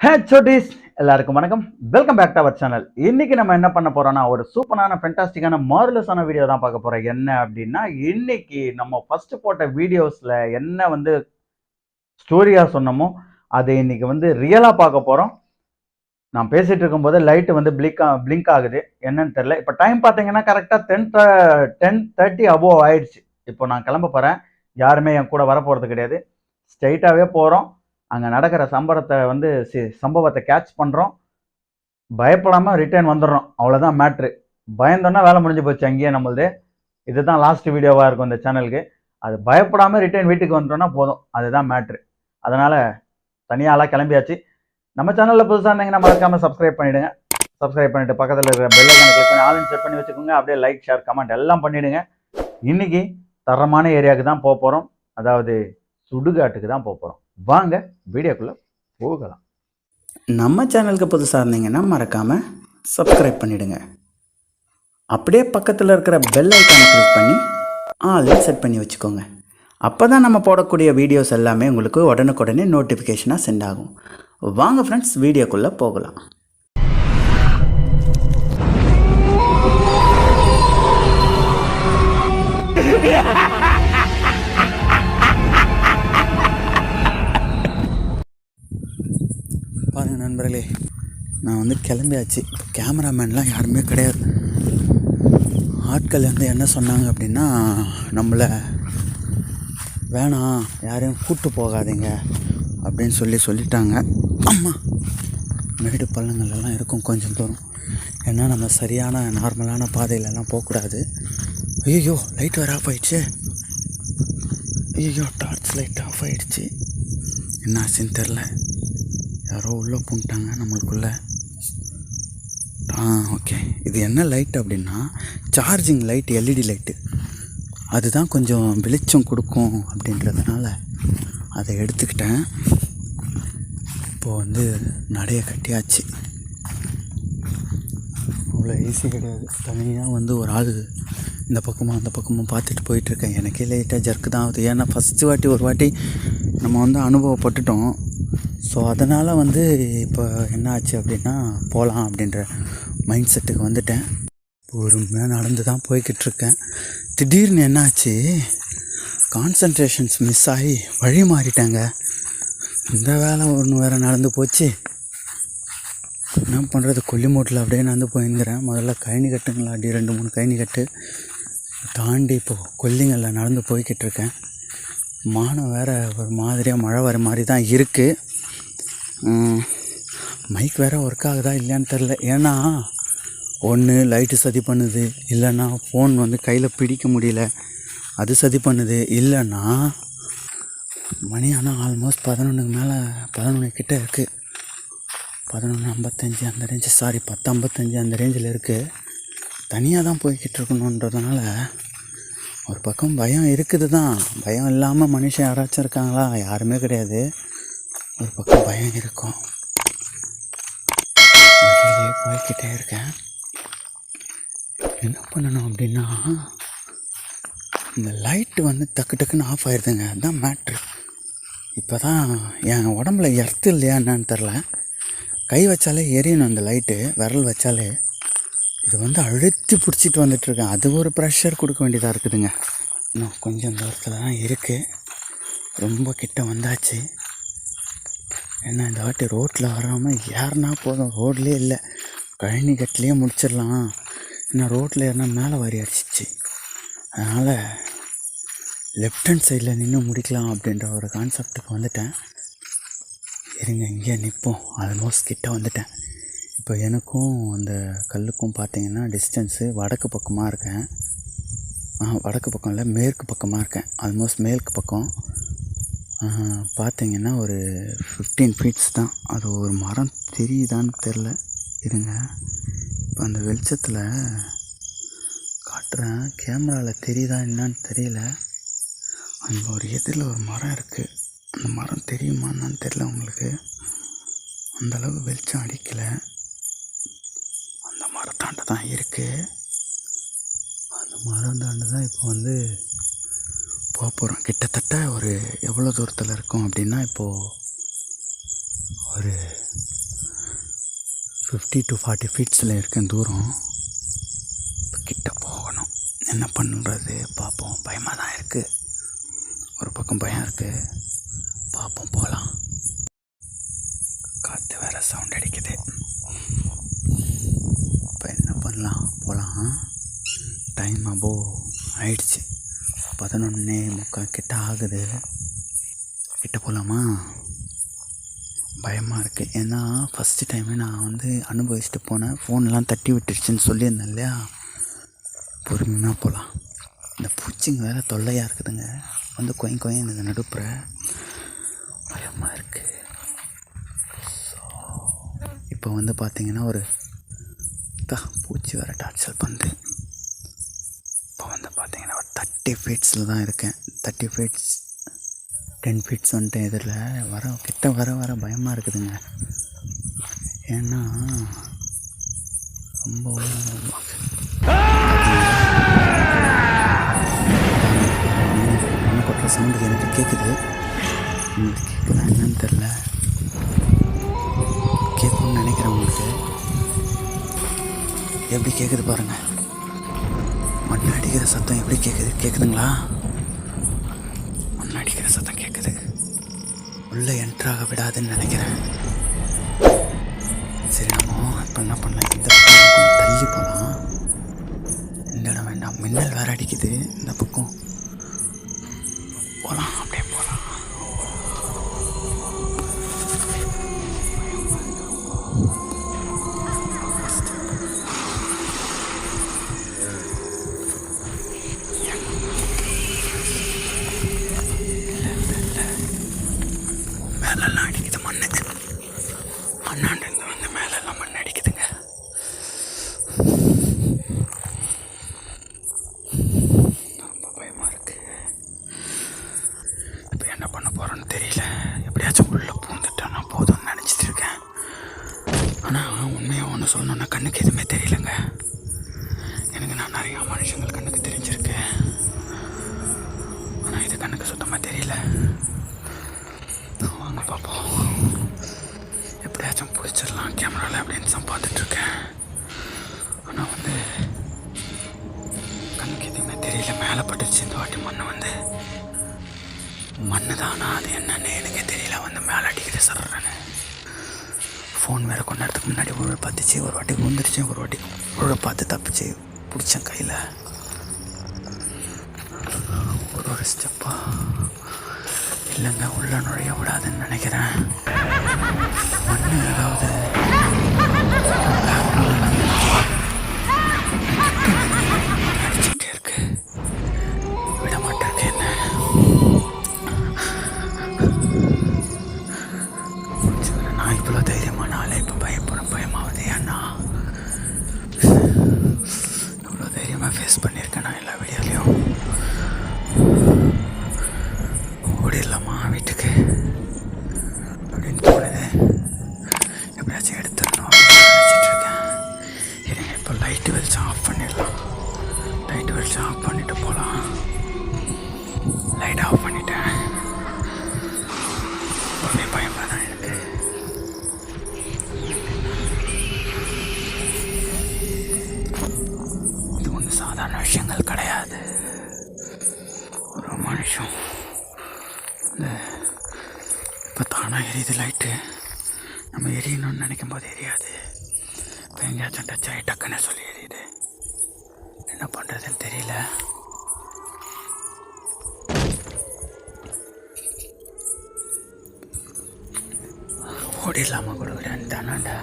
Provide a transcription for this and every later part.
ஹே சோட்டீஸ், எல்லாருக்கும் வணக்கம். Welcome back to our channel. இன்னைக்கு நம்ம என்ன பண்ண போறோம்னா, ஒரு சூப்பரான ஃபென்டாஸ்டிக்கான மார்வெலஸான வீடியோ தான் பார்க்க போறோம். என்ன அப்படின்னா, இன்னைக்கு நம்ம ஃபர்ஸ்ட் போட்ட வீடியோஸ்ல என்ன ஸ்டோரியா சொன்னோமோ அதை இன்னைக்கு ரியலா பார்க்க போறோம். நான் பேசிட்டு இருக்கும்போது லைட் பிளிங்க் ஆகுது, என்னன்னு தெரியல. இப்போ டைம் பார்த்தீங்கன்னா கரெக்டா 10:30 அபோவ் ஆயிடுச்சு. இப்போ நான் கிளம்ப போறேன். யாருமே என் கூட வர போறது கிடையாது. ஸ்ட்ரைட்டாவே போறோம். அங்க நடக்கிற சம்பவத்தை கேட்ச் பண்றோம். பயப்படாம ரிட்டர்ன் வந்துடுறோம். அவ்வளவுதான் மேட்ரு. பயந்தோன்னா வேலை முடிஞ்சு போச்சு அங்கேயே நம்மளுது. இதுதான் லாஸ்ட் வீடியோவா இருக்கும் இந்த சேனலுக்கு. அது பயப்படாம ரிட்டர்ன் வீட்டுக்கு வந்துட்டோம்னா போதும். அதுதான் மேட்ரு. அதனால தனியாலாம் கிளம்பியாச்சு. நம்ம சேனல்ல புதுசாக இருந்தீங்கன்னா மறக்காம சப்ஸ்கிரைப் பண்ணிடுங்க. சப்ஸ்கிரைப் பண்ணிட்டு பக்கத்தில் இருக்கிற பெல் ஐகானை கிளிக் பண்ணி ஆல் செட் பண்ணி வச்சுக்கோங்க. அப்படியே லைக், ஷேர், கமெண்ட் எல்லாம் பண்ணிடுங்க. இன்னைக்கு தரமான ஏரியாவுக்கு தான் போக போறோம். அதாவது சுடுகாட்டுக்கு தான் போக போறோம். வாங்க வீடியோக்குள்ள போகலாம். நம்ம சேனலுக்கு புதுசாக இருந்தீங்கன்னா மறக்காமல் சப்ஸ்கிரைப் பண்ணிவிடுங்க. அப்படியே பக்கத்தில் இருக்கிற பெல் ஐக்கானை கிளிக் பண்ணி ஆல் செட் பண்ணி வச்சுக்கோங்க. அப்போ தான் நம்ம போடக்கூடிய வீடியோஸ் எல்லாமே உங்களுக்கு உடனுக்குடனே நோட்டிஃபிகேஷனாக சென்ட் ஆகும். வாங்க ஃப்ரெண்ட்ஸ், வீடியோக்குள்ளே போகலாம். பாருங்கள் நண்பர்களே, நான் கிளம்பியாச்சு. கேமராமேன்லாம் யாருமே கிடையாது. ஆட்கள் என்ன சொன்னாங்க அப்படின்னா, நம்மளை வேணாம், யாரையும் கூப்பிட்டு போகாதீங்க அப்படின்னு சொல்லிட்டாங்க. அம்மா, மேடு பள்ளங்கள்லாம் இருக்கும் கொஞ்சம் தூரம். ஏன்னா நம்ம சரியான நார்மலான பாதையிலலாம் போகக்கூடாது. ஐயோ, லைட் வேறு ஆஃப் ஆயிடுச்சு. ஐயோ, டார்ச் லைட் ஆஃப் ஆகிடுச்சு. என்ன ஆச்சுன்னு தெரில. யாரோ உள்ளே பூண்டாங்க நம்மளுக்குள்ளே. ஓகே, இது என்ன லைட் அப்படின்னா சார்ஜிங் லைட், எல்இடி லைட்டு. அதுதான் கொஞ்சம் வெளிச்சம் கொடுக்கும் அப்படின்றதுனால அதை எடுத்துக்கிட்டேன். இப்போது நடைய கட்டியாச்சு. அவ்வளோ ஈஸி கிடையாது. தனியாக ஒரு ஆள் இந்த பக்கமும் அந்த பக்கமும் பார்த்துட்டு போயிட்டுருக்கேன். எனக்கே லைட்டாக ஜர்க்கு தான் ஆகுது. ஏன்னா ஃபஸ்ட்டு ஒரு வாட்டி நம்ம அனுபவப்பட்டுட்டோம். ஸோ அதனால் இப்போ என்ன ஆச்சு அப்படின்னா, போகலாம் அப்படின்ற மைண்ட் செட்டுக்கு வந்துட்டேன். பொறுமையாக நடந்து தான் போய்கிட்டுருக்கேன். திடீர்னு என்னாச்சு, கான்சன்ட்ரேஷன்ஸ் மிஸ் ஆகி வழி மாறிட்டாங்க. இந்த வேலை ஒன்று வேறு நடந்து போச்சு. என்ன பண்ணுறது, கொல்லிமூட்டில் அப்படியே நடந்து போயிருக்கிறேன். முதல்ல கழனி கட்டுங்களா, அப்படி 2-3 கழனி கட்டு தாண்டி இப்போது கொல்லிங்களில் நடந்து போய்கிட்டுருக்கேன். மானம் வேறு ஒரு மாதிரியாக மழை வர மாதிரி தான் இருக்குது. மைக் வேறு ஒர்க் ஆகுதா இல்லையான்னு தெரில. ஏன்னா ஒன்று லைட்டு சதி பண்ணுது, இல்லைன்னா ஃபோன் கையில் பிடிக்க முடியல, அது சதி பண்ணுது. இல்லைன்னா மணி ஆனால் ஆல்மோஸ்ட் 11க்கு மேலே, 11 கிட்டே இருக்குது. 11:55 அந்த ரேஞ்சு, 10:55 அந்த ரேஞ்சில் இருக்குது. தனியாக தான் போய்கிட்டு இருக்கணுன்றதுனால ஒரு பக்கம் பயம் இருக்குது தான். பயம் இல்லாமல் மனுஷன் யாராச்சும் இருக்காங்களா? யாருமே கிடையாது. ஒரு பக்கம் பயம் இருக்கும். வழியிலே போய்கிட்டே இருக்கேன். என்ன பண்ணணும் அப்படின்னா, இந்த லைட்டு டக்கு டக்குன்னு ஆஃப் ஆயிடுதுங்க. அதுதான் மேட்ரு. இப்போ தான் என் உடம்புல எர்த்து இல்லையா என்னன்னு தெரில. கை வச்சாலே எரியணும் அந்த லைட்டு, விரல் வச்சாலே. இது அழுத்தி பிடிச்சிட்டு வந்துட்டுருக்கேன். அது ஒரு ப்ரெஷர் கொடுக்க வேண்டியதாக இருக்குதுங்க. இன்னும் கொஞ்சம் தூரத்தில் தான் இருக்குது. ரொம்ப கிட்ட வந்தாச்சு. ஏன்னா இந்த வாட்டி ரோட்டில் வராமல் ஏறினா போதும். ரோட்லேயே இல்லை, கழனி கட்டிலேயே முடிச்சிடலாம். ஏன்னா ரோட்டில் ஏறினா மேலே வாரி அடிச்சிச்சு. அதனால் லெஃப்ட் ஹேண்ட் சைடில் நின்று முடிக்கலாம் அப்படின்ற ஒரு கான்செப்டுக்கு வந்துட்டேன். இருங்க, இங்கே நிற்போம். ஆல்மோஸ்ட் கிட்ட வந்துட்டேன். இப்போ எனக்கும் அந்த கல்லுக்கும் பார்த்திங்கன்னா டிஸ்டன்ஸு வடக்கு பக்கமாக இருக்கேன். வடக்கு பக்கம் இல்லை, மேற்கு பக்கமாக இருக்கேன். ஆல்மோஸ்ட் மேற்கு பக்கம். பார்த்திங்கன்னா ஒரு 15 ஃபீட்ஸ் தான். அது ஒரு மரம் தெரியுதான்னு தெரில. இருங்க, இப்போ அந்த வெளிச்சத்தில் காட்டுறேன். கேமராவில் தெரியுதா என்னான்னு தெரியல. அங்கே ஒரு எதிரில் ஒரு மரம் இருக்குது. அந்த மரம் தெரியுமா என்னான்னு தெரியல உங்களுக்கு. அந்தளவுக்கு வெளிச்சம் அடிக்கலை. அந்த மரத்தாண்ட தான் இருக்குது. அந்த மரம் தாண்ட தான் இப்போ போக போகிறோம். கிட்டத்தட்ட ஒரு எவ்வளோ தூரத்தில் இருக்கும் அப்படின்னா, இப்போது ஒரு 50 to 40 ஃபீட்ஸில் இருக்கேன் தூரம். இப்போ கிட்ட போகணும். என்ன பண்ணுறது பார்ப்போம். பயமாக தான் இருக்குது. ஒரு பக்கம் பயம் இருக்குது. பார்ப்போம், போகலாம். காற்று வேறு சவுண்ட் அடிக்குது. இப்போ என்ன பண்ணலாம்? போகலாம். டைம் ஆயிடுச்சு. 11:45 கிட்ட ஆகுது. கிட்ட போகலாமா? பயமாக இருக்குது. ஏன்னா ஃபஸ்ட்டு டைமே நான் அனுபவிச்சுட்டு போனேன். ஃபோன்லாம் தட்டி விட்டுருச்சுன்னு சொல்லியிருந்தேன் இல்லையா? பொறுமையாக போகலாம். இந்த பூச்சிங்க வேறு தொல்லையாக இருக்குதுங்க. கொயன் எனக்கு நடுப்புற பயமாக இருக்குது. ஸோ இப்போ பார்த்தீங்கன்னா ஒரு பூச்சி வேறு டார்ச்சல் பண்ணுது. இப்போ பார்த்தீங்கன்னா ஒரு 30 ஃபீட்ஸில் தான் இருக்கேன். 30 ஃபீட்ஸ் 10 ஃபீட்ஸ் இதில் கிட்ட வர பயமாக இருக்குதுங்க. ஏன்னா ரொம்ப மண்ணை கொட்டுற சவுண்டு எனக்கு கேட்குது. உங்களுக்கு கேட்குதா என்னன்னு தெரில. கேட்கணும்னு நினைக்கிறேன். உங்களுக்கு எப்படி கேட்குது பாருங்கள். மண் அடிக்கிற சத்தம் எப்படி கேட்குதுங்களா? மண் அடிக்கிற சத்தம் கேட்குது. உள்ளே என்ட்ராக விடாதுன்னு நினைக்கிறேன். சரி, நம்ம இப்போ என்ன பண்ணலாம்? இந்த பக்கம் கொஞ்சம் தள்ளி போகலாம். இந்த இடம் வேண்டாம். மின்னல் வேறு அடிக்குது. இந்த பக்கம் போகலாம். அப்படியே போகலாம். மேலெல்லாம் அடிக்குது மண். மண்ணாண்டு மேலெல்லாம் மண் அடிக்குதுங்க. ரொம்ப பயமாக இருக்குது. இப்போ என்ன பண்ண போகிறோன்னு தெரியல. எப்படியாச்சும் உள்ளே பூந்துட்டோன்னா போதும்னு நினச்சிட்டு இருக்கேன். ஆனால் உண்மையாக ஒன்று சொல்லணுன்னா கண்ணுக்கு எதுவுமே தெரியலங்க. எனக்கு நான் நிறையா மனுஷங்கள் கண்ணுக்கு தெரிஞ்சிருக்கேன். ஆனால் இது கண்ணுக்கு சுத்தமாக தெரியல. வாங்க பார்ப்போம். எப்படியாச்சும் பிடிச்சிடலாம் கேமராவில் அப்படின்னு தான் பார்த்துட்ருக்கேன். ஆனால் கண்ணுக்கு எதுவுமே தெரியல. மேலே பட்டுச்சு இந்த வாட்டி மண்ணு தானா அது என்னன்னு எனக்கு தெரியல. மேலே அடிக்கிற சர்றன்னு ஃபோன் வேறு கொஞ்ச நேரத்துக்கு முன்னாடி உழ பார்த்துச்சு. ஒரு வாட்டி விழுந்துருச்சு. ஒரு வாட்டி உழ பார்த்து தப்பிச்சு பிடிச்சேன் கையில். ஒரு ஸ்டெப்பா இல்லைங்க, உள்ள நுழைய விடாதுன்னு நினைக்கிறேன். மண்ணு ஏதாவது அடிச்சுட்டே இருக்கு. விட மாட்டேருக்கு. என்ன நான் இவ்வளோ தைரியமான ஆளை இப்போ பயமாவது. ஏன்னா இவ்வளோ தைரியமாக ஃபேஸ் பண்ணியிருக்கேன் நான் எல்லா வீடியோலையும். ஓடிடலாமா வீட்டுக்கு அப்படின்னு தோணுது. எப்படியாச்சும் எடுத்துடணும் அப்படின்னு நினச்சிட்ருக்கேன். இருங்க, இப்போ லைட்டு வெளிச்சம் ஆஃப் பண்ணிடலாம். லைட்டு வெளிச்சம் ஆஃப் பண்ணிவிட்டு போகலாம். லைட் ஆஃப் பண்ணிட்டேன். ஒரே பயமாக தான் எனக்கு. இது ஒன்றும் சாதாரண விஷயங்கள் கிடையாது. ஒரு மனுஷன் இப்போ தானாக எரியுது லைட்டு. நம்ம எரியணும்னு நினைக்கும் போது எரியாது. இப்போ எங்கேயாச்சும் டச் ஆகி டக்குன்னு சொல்லி எரியுது. என்ன பண்ணுறதுன்னு தெரியல. ஓடிடலாமா கொடுக்குறேன் தானாண்டா.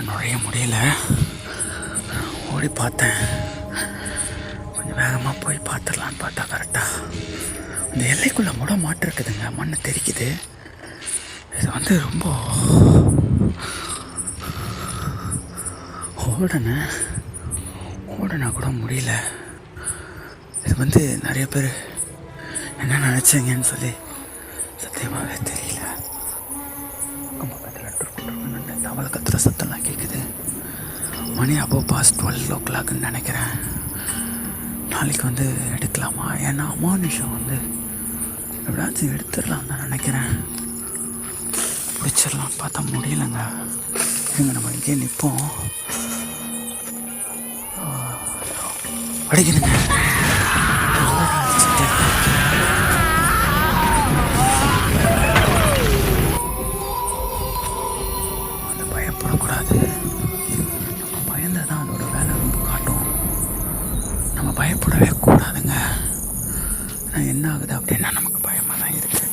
நுழைய முடியல. ஓடி பார்த்தேன். கொஞ்சம் வேகமாக போய் பார்த்துடலான்னு பார்த்தா கரெக்டாக இந்த எல்லைக்குள்ளே மாட்டிருக்குதுங்க. மண்ணை தெரிக்குது. இது ரொம்ப ஓடனா கூட முடியல. இது நிறைய பேர் என்ன நினச்சிங்கன்னு சொல்லி சத்தியமாகவே தெரியல. பக்கத்தில் தவளை கத்துற சத்தம்லாம் கேட்குது. மணி பாஸ்ட் 12 o'clockன்னு நினைக்கிறேன். நாளைக்கு வந்து எடுக்கலாமா? ஏன்னா அமானுஷம் வந்து எப்படியாச்சும் எடுத்துடலாம் தான் நினைக்கிறேன். பிடிச்சிடலாம் பார்த்தா முடியலைங்க. எங்க நம்ம இங்கே நிற்போம். அடிக்கணுங்க. அது பயப்படக்கூடாது. நம்ம பயந்தால் தான் அதோட வேலை ரொம்ப காட்டும். நம்ம பயப்படவே கூடாதுங்க. ஆனால் என்ன ஆகுது அப்படின்னா நமக்கு பயமாக தான் இருக்குது.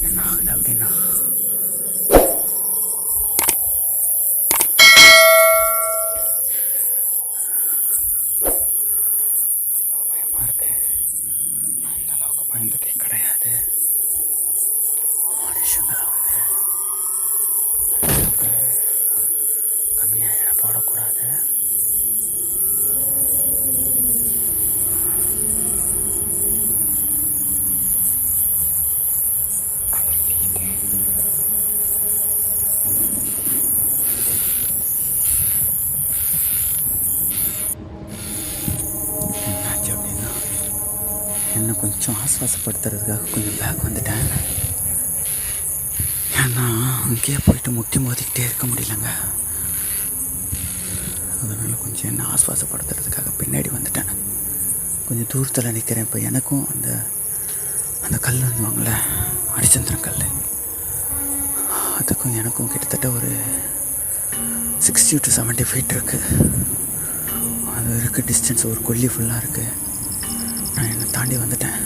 என்ன ஆகுது அப்படின்னா பயமாக இருக்கு. அந்த அளவுக்கு பயந்ததே கிடையாது. மனுஷங்களை வந்து அளவுக்கு கம்மியாக இட போடக்கூடாது. என்னாச்சு அப்படின்னா என்னை கொஞ்சம் ஆஸ்வாசப்படுத்துறதுக்காக கொஞ்சம் பேக் வந்துட்டேன். ஏன்னா அங்கேயே போயிட்டு முட்டி மோதிக்கிட்டே இருக்க முடியலங்க. அதனால் கொஞ்சம் என்ன ஆஸ்வாசப்படுத்துறதுக்காக பின்னாடி வந்துட்டேன். கொஞ்சம் தூரத்தில் நிற்கிறேன். இப்போ எனக்கும் அந்த அந்த கல் வந்துவாங்கள ஹரிச்சந்திரன் கல், அதுக்கும் எனக்கும் கிட்டத்தட்ட ஒரு 60 to 70 feet இருக்குது. அது இருக்க டிஸ்டன்ஸ் ஒரு கொல்லி ஃபுல்லாக இருக்குது. நான் என்னை தாண்டி வந்துட்டேன்.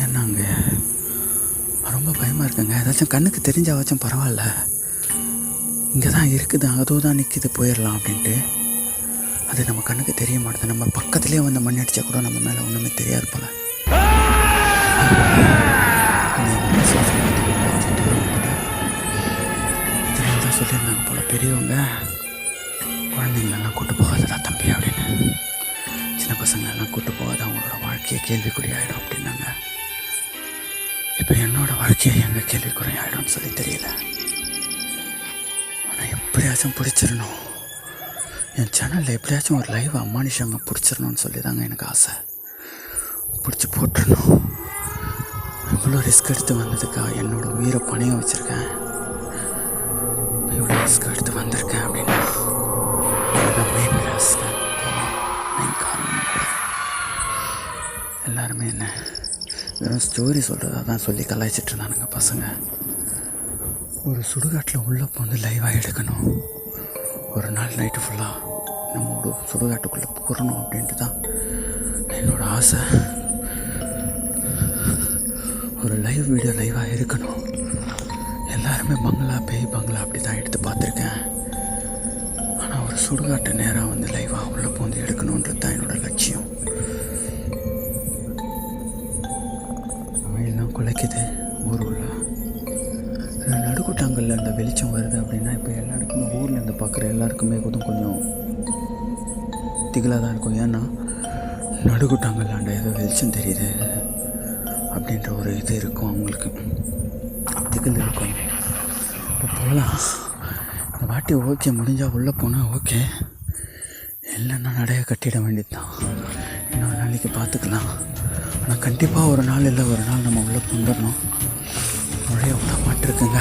ஏன்னா அங்கே ரொம்ப பயமாக இருக்குங்க. ஏதாச்சும் கண்ணுக்கு தெரிஞ்சாவாச்சும் பரவாயில்ல, இங்கே தான் இருக்குது, அதோ தான் நிற்கிது, போயிடலாம் அப்படின்ட்டு. அது நம்ம கண்ணுக்கு தெரிய மாட்டேது. நம்ம பக்கத்துலேயே வந்து மண் அடித்தா கூட நம்ம மேலே ஒன்றுமே தெரியாது போல. இதனால தான் சொல்லியிருந்தாங்க போல பெரியவங்க, குழந்தைங்களெல்லாம் கூட்டு போகாததா தம்பி அப்படின்னு. சின்ன பசங்களெல்லாம் கூட்டு போகாத, அவங்களோட வாழ்க்கையை கேள்விக்குறி ஆகிடும் அப்படின்னாங்க. இப்போ என்னோடய வாழ்க்கையை எங்கே கேள்விக்குறை ஆகிடும்னு சொல்லி தெரியல. ஆனால் எப்படியாச்சும் பிடிச்சிடணும். என் சேனலில் எப்படியாச்சும் ஒரு லைவ் அம்மானுஷங்க பிடிச்சிடணும்னு சொல்லி தாங்க எனக்கு ஆசை. பிடிச்சி போட்டுடணும். இவ்வளோ ரிஸ்க் எடுத்து வந்ததுக்காக என்னோடய உயிரை பணையம் வச்சுருக்கேன். இவ்வளோ ரிஸ்க் எடுத்து வந்திருக்கேன் அப்படின்னா அதுதான் மெயின் காரணம். எல்லாருமே என்ன வெறும் ஸ்டோரி சொல்கிறதா தான் சொல்லி கலாய்ச்சிட்டு இருந்தானுங்க பசங்க. ஒரு சுடுகாட்டில் உள்ளே வந்து லைவாக எடுக்கணும், ஒரு நாள் நைட்டு ஃபுல்லாக நம்ம ஒரு சுடுகாட்டுக்குள்ளே போகணும் அப்படின்ட்டு தான் என்னோடய ஆசை. ஒரு லைவ் வீடியோ லைவாக இருக்கணும். எல்லாருமே பங்களா பேய் பங்களா அப்படி தான் எடுத்து பார்த்துருக்கேன். ஆனால் ஒரு சுடுகாட்டு நேராக வந்து லைவாக உள்ளே போந்து எடுக்கணுன்றது தான் என்னோடய லட்சியம். வெயிலாம் குலைக்குது ஊர் உள்ள. நடுக்குட்டாங்கல்ல அந்த வெளிச்சம் வருது அப்படின்னா இப்போ எல்லாருக்குமே ஊரில் இருந்து பார்க்குற எல்லாருக்குமே கொஞ்சம் திகிலாக தான் இருக்கும். ஏன்னா நடுக்குட்டாங்கல்லாண்ட ஏதோ வெளிச்சம் தெரியுது அப்படின்ற ஒரு இது இருக்கும், அவங்களுக்கு திகில் இருக்கும். இப்போ போகலாம் இந்த வாட்டி. ஓகே, முடிஞ்சால் உள்ளே போனால் ஓகே, இல்லைன்னா நடைய கட்டிட வேண்டியது தான். இன்னொரு நாளைக்கு பார்த்துக்கலாம். ஆனால் கண்டிப்பாக ஒரு நாள் இல்லை ஒரு நாள் நம்ம உள்ளே வந்துடணும். நுழைய விட மாட்டிருக்குங்க,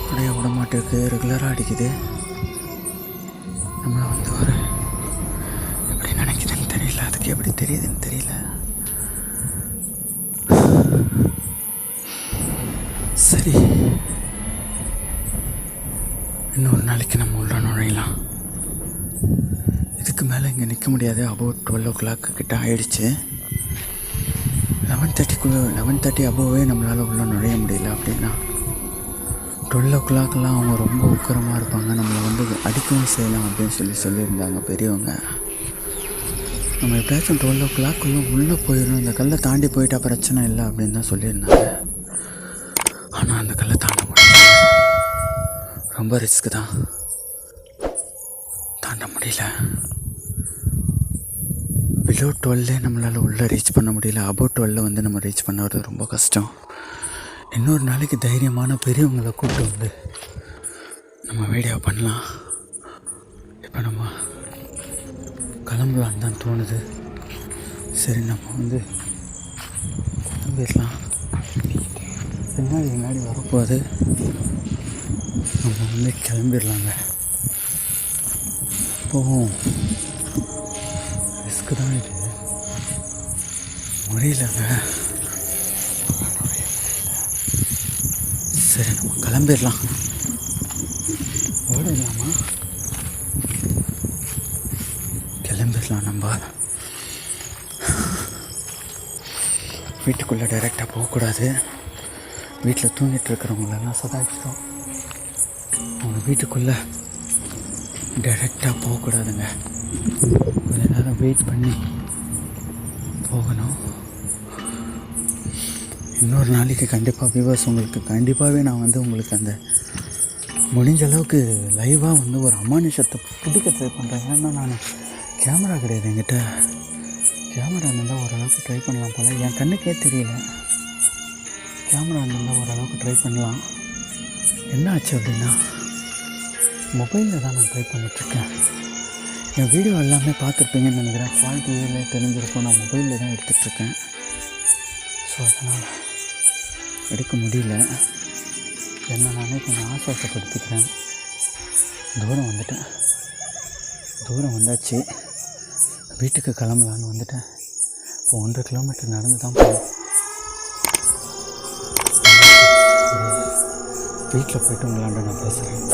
நுழைய விட மாட்டிருக்கு. ரெகுலராக அடிக்குது. நம்மளை வந்து ஒரு எப்படி நினைக்குதுன்னு தெரியல, அதுக்கு எப்படி தெரியுதுன்னு தெரியல. சரி, இன்னொரு நாளைக்கு நம்ம உள்ள நுழையலாம். இதுக்கு மேலே இங்கே நிற்க முடியாது. அபவுட் 12 o'clock கிட்ட ஆகிடுச்சு. 11:30 அபோவே நம்மளால் உள்ளே நுழைய முடியல. அப்படின்னா 12 o'clockலாம் அவங்க ரொம்ப உக்கரமாக இருப்பாங்க, நம்மளை வந்து அடிக்கவும் செய்யலாம் அப்படின்னு சொல்லியிருந்தாங்க பெரியவங்க. நம்ம எப்படியாச்சும் 12 o'clock உள்ளே போயிடணும், இந்த கல்லை தாண்டி போயிட்டா பிரச்சனை இல்லை அப்படின்னு தான் சொல்லியிருந்தாங்க. ஆனால் அந்த கல்லை தாண்ட முடியல, ரொம்ப ரிஸ்க்கு தான், தாண்ட முடியல. பிலோ 12 நம்மளால் உள்ளே ரீச் பண்ண முடியல, அபோவ் 12 வந்து நம்ம ரீச் பண்ணுறது ரொம்ப கஷ்டம். இன்னொரு நாளைக்கு தைரியமான பெரியவங்களை கூப்பிட்டு வந்து நம்ம வீடியோ பண்ணலாம். இப்போ நம்ம கிளம்பலான்னு தான் தோணுது. சரி, நம்ம வந்து கிளம்பிடலாம். பின்னாடி வரப்போகுது, நம்ம வந்து கிளம்பிடலாங்க. போவோம், ரிஸ்க்கு தான் இது, முடியலங்க. சரி, நம்ம கிளம்பிடலாம். ஓடிடலாமா? கிளம்பிடலாம். நம்ம வீட்டுக்குள்ளே டைரெக்டாக போகக்கூடாது. வீட்டில் தூங்கிட்டு இருக்கிறவங்களெல்லாம் சதாச்சிடும். அவங்க வீட்டுக்குள்ளே டைரெக்டாக போகக்கூடாதுங்க, கொஞ்ச நேரம் வெயிட் பண்ணி போகணும். இன்னொரு நாளைக்கு கண்டிப்பாக வியூவர்ஸ் உங்களுக்கு கண்டிப்பாகவே நான் வந்து உங்களுக்கு அந்த முடிஞ்ச அளவுக்கு லைவாக வந்து ஒரு அமானுஷத்தை பிடிக்க ட்ரை பண்ணுறேன். ஏன்னா நான் கேமரா கிடையாது என்கிட்ட, கேமரா இருந்தால் ஓரளவுக்கு ட்ரை பண்ணலாம் போல். என் கண்ணுக்கே தெரியல, கேமரா இருந்தால் ஓரளவுக்கு ட்ரை பண்ணலாம். என்ன ஆச்சு அப்படின்னா, மொபைலில் தான் நான் ட்ரை பண்ணிகிட்ருக்கேன். என் வீடியோ எல்லாமே பார்த்துருப்பீங்கன்னு நினைக்கிறேன், குவாலிட்டியிலே தெரிஞ்சிருக்கும். நான் மொபைலில் தான் எடுத்துகிட்ருக்கேன். ஸோ அதனால் எடுக்க முடியல. என்ன நானே கொஞ்சம் ஆசுவாசப்படுத்திக்கிறேன். தூரம் வந்தாச்சு, வீட்டுக்கு கிளம்பலான்னு வந்துட்டேன். இப்போ 1.5 கிலோமீட்டர் நடந்து தான் போகணும். வீட்டில் போய்ட்டு உங்களாண்ட நான் பேசுகிறேன்.